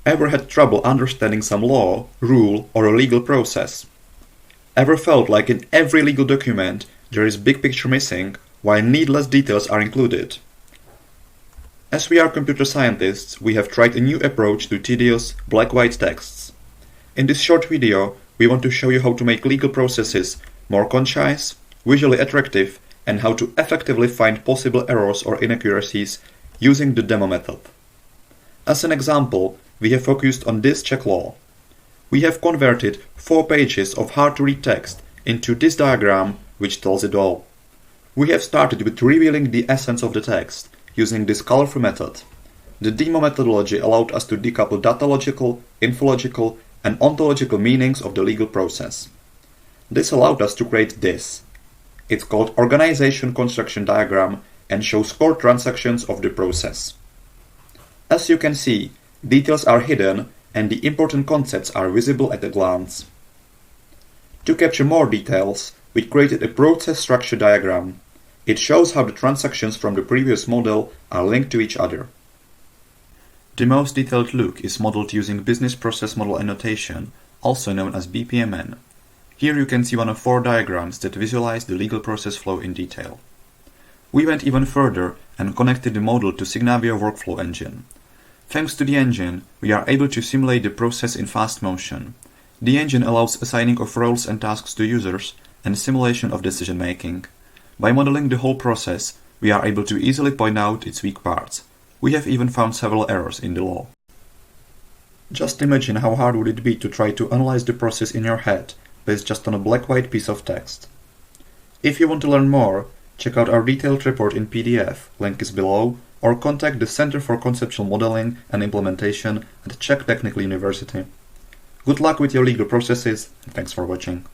Ever had trouble understanding some law, rule, or a legal process? Ever felt like in every legal document there is big picture missing, while needless details are included? As we are computer scientists, we have tried a new approach to tedious, black-white texts. In this short video, we want to show you how to make legal processes more concise, visually attractive, and how to effectively find possible errors or inaccuracies using the demo method. As an example, we have focused on this check law. We have converted 4 pages of hard-to-read text into this diagram, which tells it all. We have started with revealing the essence of the text, using this colorful method. The demo methodology allowed us to decouple datalogical, infological, and ontological meanings of the legal process. This allowed us to create this. It's called Organization Construction Diagram and shows core transactions of the process. As you can see, details are hidden and the important concepts are visible at a glance. To capture more details, we created a process structure diagram. It shows how the transactions from the previous model are linked to each other. The most detailed look is modeled using Business Process Model Annotation, also known as BPMN. Here you can see one of 4 diagrams that visualize the legal process flow in detail. We went even further and connected the model to Signavio workflow engine. Thanks to the engine, we are able to simulate the process in fast motion. The engine allows assigning of roles and tasks to users and simulation of decision making. By modeling the whole process, we are able to easily point out its weak parts. We have even found several errors in the law. Just imagine how hard would it be to try to analyze the process in your head based just on a black-white piece of text. If you want to learn more, check out our detailed report in PDF, link is below, or contact the Center for Conceptual Modeling and Implementation at Czech Technical University. Good luck with your legal processes, and thanks for watching.